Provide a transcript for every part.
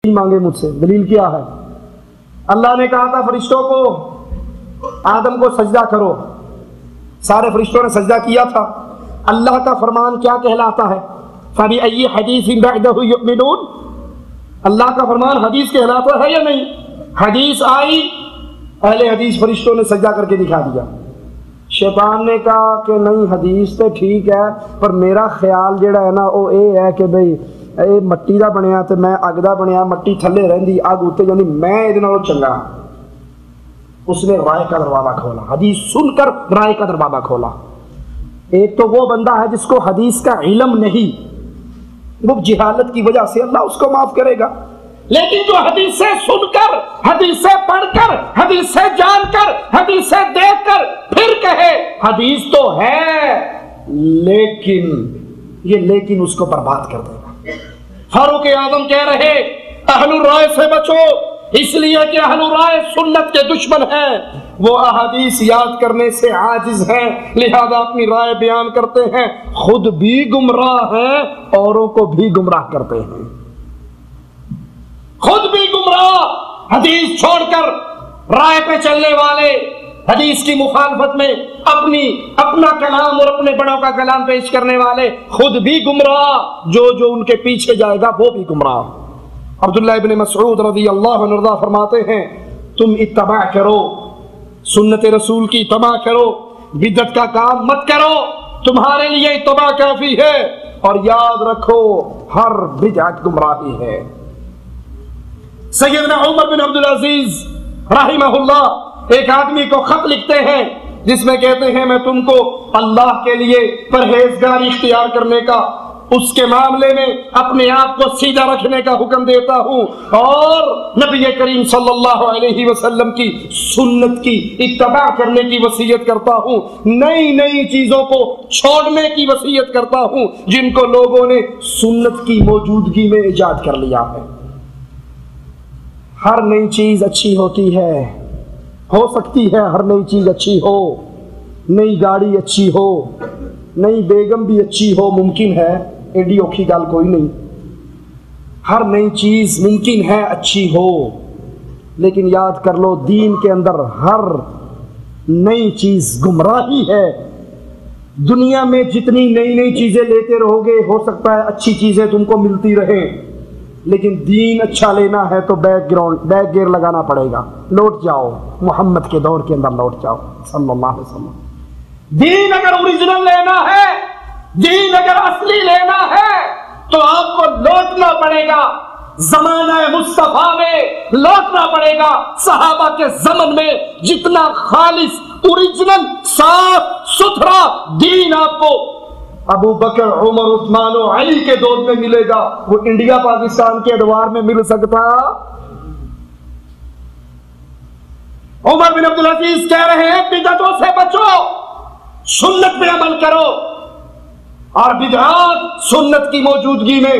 مانگے مجھ سے، دلیل کیا ہے؟ اللہ نے کہا تھا فرشتوں کو آدم کو سجدہ کرو، سارے فرشتوں نے سجدہ کیا تھا۔ اللہ کا فرمان کیا کہلاتا ہے؟ فَبِأَيِّ حَدِيثٍ بَعْدَهُ يُؤْمِنُونَ، اللہ کا فرمان حدیث کہلاتا ہے یا نہیں؟ حدیث آئی، اہل حدیث فرشتوں نے سجدہ کر کے دکھا دیا۔ شیطان نے کہا کہ نہیں، حدیث تو ٹھیک ہے پر میرا خیال جڑا ہے نا وہ یہ ہے کہ بھئی اے مٹی دا بنیا تے میں اگ دا بنیا، مٹی تھلے رہندی اگ اوتے جاندی، میں ادے نالوں چنگا۔ اس نے رائے کا دروازہ کھولا، حدیث سن کر رائے کا دروازہ کھولا۔ ایک تو وہ بندہ ہے جس کو حدیث کا علم نہیں، وہ جہالت کی وجہ سے اللہ اس کو معاف کرے گا، لیکن جو حدیثیں سن کر، حدیثیں پڑھ کر، حدیثیں جان کر، حدیثیں دیکھ کر پھر کہے حدیث تو ہے لیکن، یہ لیکن اس کو برباد کر دے گا۔ فاروق اعظم کہہ رہے اہل الرائے سے بچو، اس لیے کہ اہل الرائے سنت کے دشمن ہیں، وہ احادیث یاد کرنے سے عاجز ہیں، لہذا اپنی رائے بیان کرتے ہیں، خود بھی گمراہ ہیں، اوروں کو بھی گمراہ کرتے ہیں، خود بھی گمراہ، حدیث چھوڑ کر رائے پہ چلنے والے، حدیث کی مخالفت میں اپنا کلام اور اپنے بڑوں کا کلام پیش کرنے والے خود بھی گمراہ، جو ان کے پیچھے جائے گا وہ بھی گمراہ۔ عبداللہ ابن مسعود رضی اللہ عنہ فرماتے ہیں تم اتباع کرو، سنت رسول کی اتباع کرو، بدعت کا کام مت کرو، تمہارے لیے اتباع کافی ہے، اور یاد رکھو ہر بدعت گمراہی ہے۔ سیدنا عمر بن عبدالعزیز رحمہ اللہ ایک آدمی کو خط لکھتے ہیں جس میں کہتے ہیں میں تم کو اللہ کے لیے پرہیزگاری اختیار کرنے کا، اس کے معاملے میں اپنے آپ کو سیدھا رکھنے کا حکم دیتا ہوں، اور نبی کریم صلی اللہ علیہ وسلم کی سنت کی اتباع کرنے کی وصیت کرتا ہوں، نئی نئی چیزوں کو چھوڑنے کی وصیت کرتا ہوں جن کو لوگوں نے سنت کی موجودگی میں ایجاد کر لیا ہے۔ ہر نئی چیز اچھی ہوتی ہے، ہو سکتی ہے ہر نئی چیز اچھی ہو، نئی گاڑی اچھی ہو، نئی بیگم بھی اچھی ہو، ممکن ہے، ایڈی اوکھی گال کوئی نہیں، ہر نئی چیز ممکن ہے اچھی ہو، لیکن یاد کر لو دین کے اندر ہر نئی چیز گمراہی ہے۔ دنیا میں جتنی نئی نئی چیزیں لیتے رہو گے ہو سکتا ہے اچھی چیزیں تم کو ملتی رہیں، لیکن دین اچھا لینا ہے تو بیک گیئر لگانا پڑے گا، لوٹ جاؤ محمد کے دور کے اندر، لوٹ جاؤ صلی اللہ علیہ وسلم۔ دین اگر اوریجنل لینا ہے، دین اگر اصلی لینا ہے تو آپ کو لوٹنا پڑے گا زمانہ مصطفیٰ میں، لوٹنا پڑے گا صحابہ کے زمن میں، جتنا خالص اوریجنل صاف ستھرا دین آپ کو ابو بکر، عمر، عثمان و علی کے دور میں ملے گا، وہ انڈیا پاکستان کے ادوار میں مل سکتا؟ عمر بن عبدالعزیز کہہ رہے ہیں بدعتوں سے بچو، سنت پہ عمل کرو، اور بدعات سنت کی موجودگی میں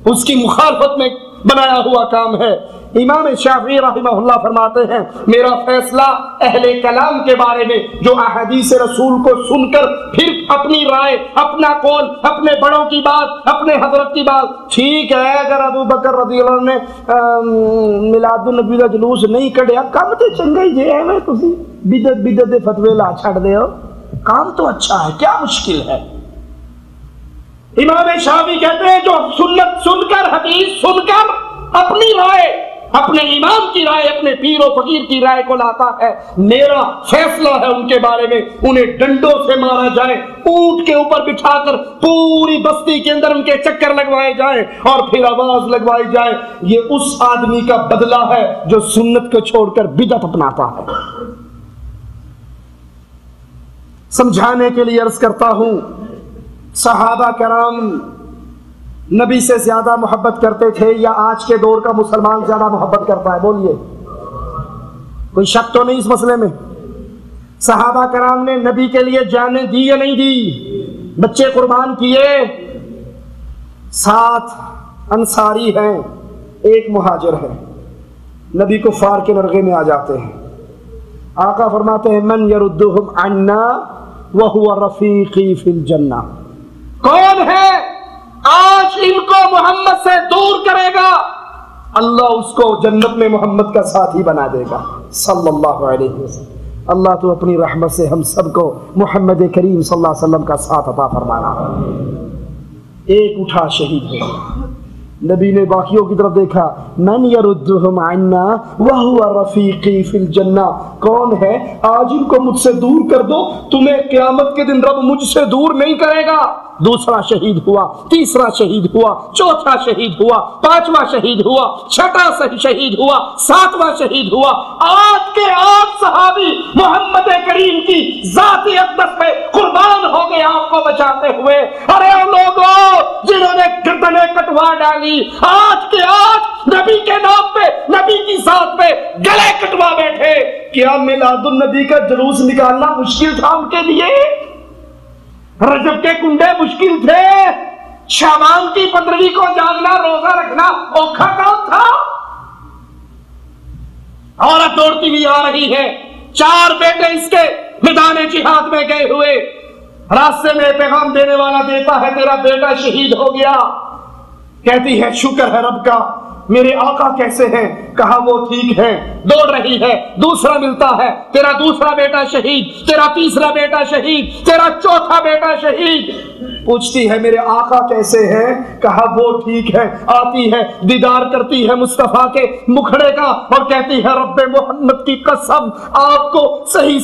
اس کی مخالفت میں بنایا ہوا کام ہے۔ امام شافعی رحمہ اللہ فرماتے ہیں میرا فیصلہ اہل کلام کے بارے میں جو احادیث رسول کو سن کر پھر اپنی رائے، اپنا قول، اپنے بڑوں کی بات، اپنے حضرت کی بات، ٹھیک ہے اگر ابو بکر رضی اللہ عنہ نے میلاد النبی کا جلوس نہیں کڈیا، کام تو چنگا ہی جے ہے، میں تسی بدعت دے فتوی لا چھڑ دے ہو، کام تو اچھا ہے، کیا مشکل ہے؟ امام شافعی کہتے ہیں جو سنت سن کر، حدیث سن کر اپنی رائے، اپنے امام کی رائے، اپنے پیر و فقیر کی رائے کو لاتا ہے، میرا فیصلہ ہے ان کے بارے میں انہیں ڈنڈوں سے مارا جائے، اونٹ کے اوپر بٹھا کر پوری بستی کے اندر ان کے چکر لگوائے جائیں اور پھر آواز لگوائی جائے، یہ اس آدمی کا بدلہ ہے جو سنت کو چھوڑ کر بدعت اپناتا ہے۔ سمجھانے کے لیے عرض کرتا ہوں، صحابہ کرام نبی سے زیادہ محبت کرتے تھے یا آج کے دور کا مسلمان زیادہ محبت کرتا ہے؟ بولیے، کوئی شک تو نہیں اس مسئلے میں؟ صحابہ کرام نے نبی کے لیے جانیں دی یا نہیں دی؟ بچے قربان کیے؟ 7 انصاری ہیں، 1 مہاجر ہے، نبی کفار کے نرغے میں آ جاتے ہیں، آقا فرماتے ہیں من یردہم عنا وہو رفیقی فی الجنہ، کون ہے آج ان کو محمد سے دور کرے گا، اللہ اس کو جنت میں محمد کا ساتھی بنا دے گا صلی اللہ علیہ وسلم۔ اللہ تو اپنی رحمت سے ہم سب کو محمد کریم صلی اللہ علیہ وسلم کا ساتھ عطا فرمانا۔ ایک اٹھا شہید ہو گیا، نبی نے باقیوں کی طرف دیکھا، من یردہم عنا وہو رفیقی فی الجنہ، کون ہے آج ان کو مجھ سے دور کر دو، تمہیں قیامت کے دن رب مجھ سے دور نہیں کرے گا۔ دوسرا شہید ہوا، تیسرا شہید ہوا، چوتھا شہید ہوا، پانچواں شہید ہوا، چھٹا شہید ہوا، ساتواں شہید ہوا۔ آج کے آج صحابی محمد کریم کی ذاتی اقدس پہ قربان ہو گئے آپ کو بچاتے ہوئے۔ ارے ان لوگوں جنہوں نے گردنیں کٹوا ڈالی، آج کے آج نبی کے نام پہ، نبی کی ذات پہ گلے کٹوا بیٹھے۔ کیا میلاد النبی کا جلوس نکالنا مشکل تھا ان کے لیے؟ رجب کے کنڈے مشکل تھے؟ شعبان کی 15ویں کو جاگنا، روزہ رکھنا اوکھا کام تھا؟ عورت دوڑتی ہوئی آ رہی ہے، 4 بیٹے اس کے میدان جہاد میں گئے ہوئے، راستے میں پیغام دینے والا دیتا ہے تیرا بیٹا شہید ہو گیا۔ کہتی ہے شکر ہے رب کا، میرے آقا کیسے ہیں؟ کہا وہ ٹھیک ہے، دوڑ رہی ہے، دوسرا ملتا ہے، تیرا دوسرا بیٹا شہید، تیرا تیسرا بیٹا شہید، تیرا چوتھا بیٹا شہید۔ پوچھتی ہے میرے آقا کیسے ہیں؟ کہا وہ ٹھیک ہے۔ آتی ہے، دیدار کرتی ہے مصطفیٰ کے مکھڑے کا اور کہتی ہے رب محمد کی قسم، آپ کو صحیح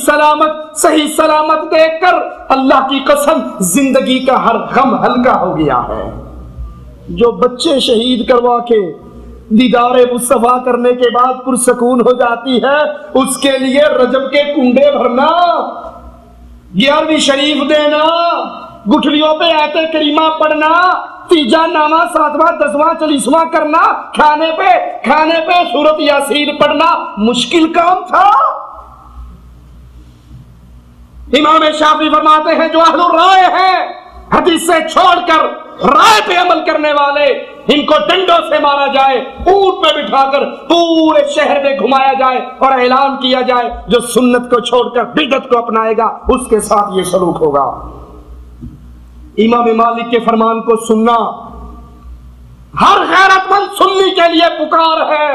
سلامت دیکھ کر اللہ کی قسم زندگی کا ہر غم ہلکا ہو گیا ہے۔ جو بچے شہید کروا کے دیدار مصطفیٰ کرنے کے بعد پرسکون ہو جاتی ہے، اس کے لیے رجب کے کنڈے بھرنا، 11ویں شریف دینا، گٹھلیوں پہ آیت کریمہ پڑھنا، تیجا نامہ 7واں 10واں 40واں کرنا، کھانے پہ سورت یاسین پڑھنا مشکل کام تھا؟ امام شافعی فرماتے ہیں جو اہل الرائے ہیں، حدیث سے چھوڑ کر رائے پہ عمل کرنے والے، ان کو ڈنڈوں سے مارا جائے، اونٹ پہ بٹھا کر پورے شہر میں گھمایا جائے اور اعلان کیا جائے جو سنت کو چھوڑ کر بدعت کو اپنائے گا اس کے ساتھ یہ سلوک ہوگا۔ امام مالک کے فرمان کو سننا ہر غیرت مند سنی کے لیے پکار ہے،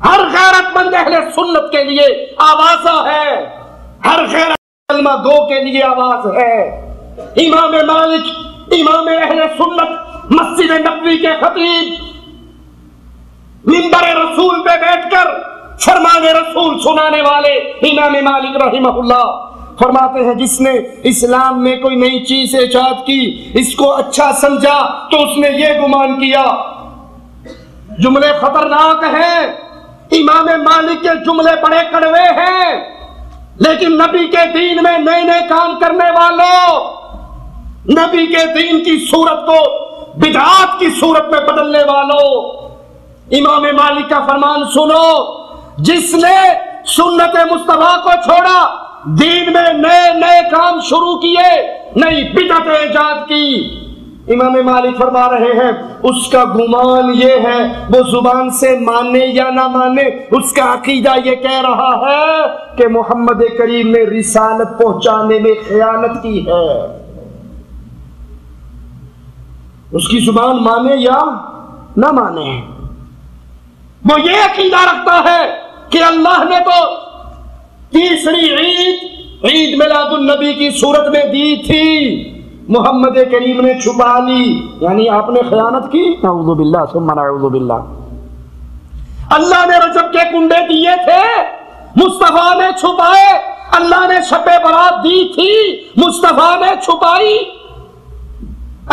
ہر غیرت مند اہل سنت کے لیے آوازہ ہے، ہر غیرت کلمہ گو کے لیے آواز ہے۔ امام مالک، امام اہل سنت، مسجد نبوی کے خطیب، منبر رسول پہ بیٹھ کر فرمان رسول سنانے والے امام مالک رحمہ اللہ فرماتے ہیں جس نے اسلام میں کوئی نئی چیز ایجاد کی، اس کو اچھا سمجھا تو اس نے یہ گمان کیا۔ جملے خطرناک ہیں، امام مالک کے جملے بڑے کڑوے ہیں، لیکن نبی کے دین میں نئے نئے کام کرنے والوں، نبی کے دین کی صورت کو بدعات کی صورت میں بدلنے والوں، امام مالک کا فرمان سنو، جس نے سنت مصطفیٰ کو چھوڑا، دین میں نئے نئے کام شروع کیے، نئی بدعت ایجاد کی، امام مالک فرما رہے ہیں اس کا گمان یہ ہے، وہ زبان سے مانے یا نہ مانے، اس کا عقیدہ یہ کہہ رہا ہے کہ محمد کریم نے رسالت پہنچانے میں خیانت کی ہے۔ اس کی زبان مانے یا نہ مانے، وہ یہ عقیدہ رکھتا ہے کہ اللہ نے تو تیسری عید میلاد النبی کی صورت میں دی تھی، محمد کریم نے چھپا لی، یعنی آپ نے خیانت کی، نعوذ باللہ ثم نعوذ باللہ۔ اللہ نے رجب کے کنڈے دیے تھے، مصطفیٰ نے چھپائے، اللہ نے شب برات دی تھی، مصطفیٰ نے چھپائی،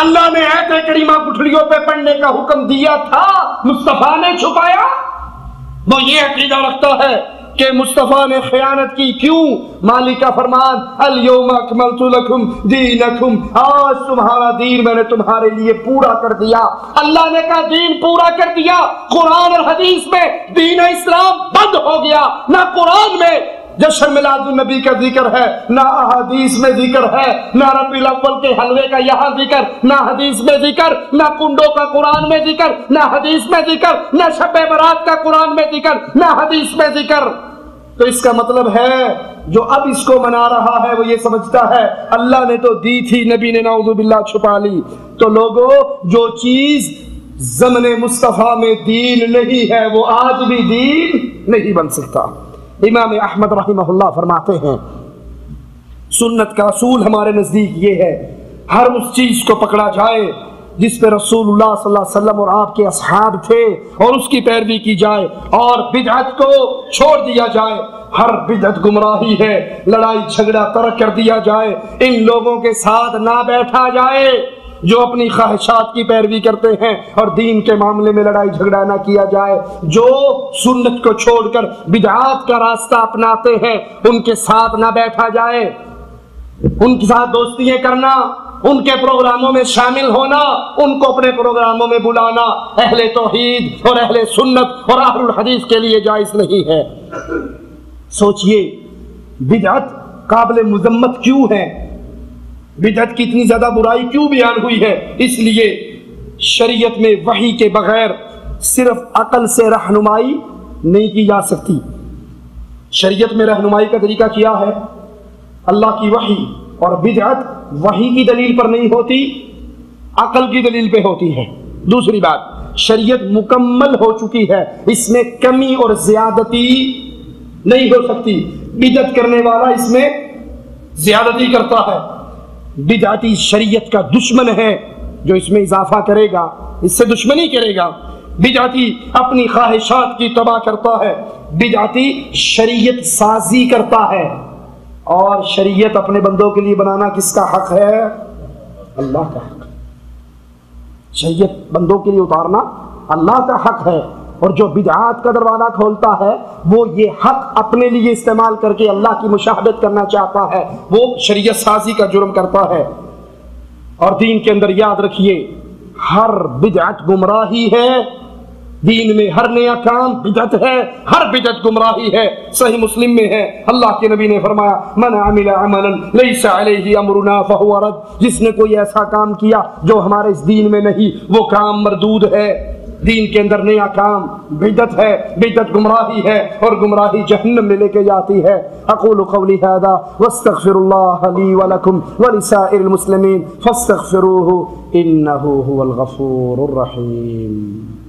اللہ نے آیت کریمہ گٹھلیوں پہ پڑھنے کا حکم دیا تھا، مصطفیٰ نے چھپایا۔ وہ یہ عقیدہ رکھتا ہے کہ مصطفیٰ نے خیانت کی، کیوں؟ مالک کا فرمان الیوم اکملت لکم دینکم، آج تمہارا دین میں نے تمہارے لیے پورا کر دیا۔ اللہ نے کہا دین پورا کر دیا، قرآن اور حدیث میں دین اسلام بند ہو گیا، نہ قرآن میں جشن میلاد النبی کا ذکر ہے، نہ احادیث میں ذکر ہے، نہ ربیع الاول کے حلوے کا یہاں ذکر، نہ حدیث میں ذکر، نہ کنڈوں کا قرآن میں ذکر، نہ حدیث میں ذکر، نہ شب برات کا قرآن میں ذکر، نہ حدیث میں ذکر۔ تو اس کا مطلب ہے جو اب اس کو منا رہا ہے وہ یہ سمجھتا ہے اللہ نے تو دی تھی، نبی نے نعوذ باللہ چھپا لی۔ تو لوگوں جو چیز زمن مصطفیٰ میں دین نہیں ہے وہ آج بھی دین نہیں بن سکتا۔ امام احمد رحمہ اللہ فرماتے ہیں سنت کا اصول ہمارے نزدیک یہ ہے، ہر اس چیز کو پکڑا جائے جس پہ رسول اللہ صلی اللہ علیہ وسلم اور آپ کے اصحاب تھے اور اس کی پیروی کی جائے، اور بدعت کو چھوڑ دیا جائے۔ ہر بدعت گمراہی ہے، لڑائی جھگڑا ترک کر دیا جائے، ان لوگوں کے ساتھ نہ بیٹھا جائے جو اپنی خواہشات کی پیروی کرتے ہیں، اور دین کے معاملے میں لڑائی جھگڑا نہ کیا جائے۔ جو سنت کو چھوڑ کر بدعات کا راستہ اپناتے ہیں ان کے ساتھ نہ بیٹھا جائے، ان کے ساتھ دوستیاں کرنا، ان کے پروگراموں میں شامل ہونا، ان کو اپنے پروگراموں میں بلانا اہل توحید اور اہل سنت اور اہل الحدیث کے لیے جائز نہیں ہے۔ سوچئے بدعت قابل مذمت کیوں ہے، بدعت کی اتنی زیادہ برائی کیوں بیان ہوئی ہے؟ اس لیے شریعت میں وحی کے بغیر صرف عقل سے رہنمائی نہیں کی جا سکتی۔ شریعت میں رہنمائی کا طریقہ کیا ہے؟ اللہ کی وحی، اور بدعت وحی کی دلیل پر نہیں ہوتی، عقل کی دلیل پہ ہوتی ہے۔ دوسری بات، شریعت مکمل ہو چکی ہے، اس میں کمی اور زیادتی نہیں ہو سکتی۔ بدعت کرنے والا اس میں زیادتی کرتا ہے، بدعتی شریعت کا دشمن ہے، جو اس میں اضافہ کرے گا اس سے دشمنی کرے گا۔ بدعتی اپنی خواہشات کی تباہ کرتا ہے، بدعتی شریعت سازی کرتا ہے، اور شریعت اپنے بندوں کے لیے بنانا کس کا حق ہے؟ اللہ کا حق۔ شریعت بندوں کے لیے اتارنا اللہ کا حق ہے، اور جو بدعات کا دروازہ کھولتا ہے وہ یہ حق اپنے لیے استعمال کر کے اللہ کی مشاہدت کرنا چاہتا ہے، وہ شریعت سازی کا جرم کرتا ہے۔ اور دین کے اندر یاد رکھیے ہر بدعت گمراہی ہے، دین میں ہر نیا کام بدعت ہے، ہر بدعت گمراہی ہے۔ صحیح مسلم میں ہے، اللہ کے نبی نے فرمایا من عمل عملا لیس علیہ امرنا فہو رد، جس نے کوئی ایسا کام کیا جو ہمارے اس دین میں نہیں وہ کام مردود ہے۔ دین کے اندر نیا کام بدعت ہے، بدعت گمراہی ہے، اور گمراہی جہنم میں لے کے جاتی ہے۔ اقول قولی ھذا واستغفر اللہ لی ولکم ولسائر المسلمین فاستغفروہ انہ هو الغفور الرحیم۔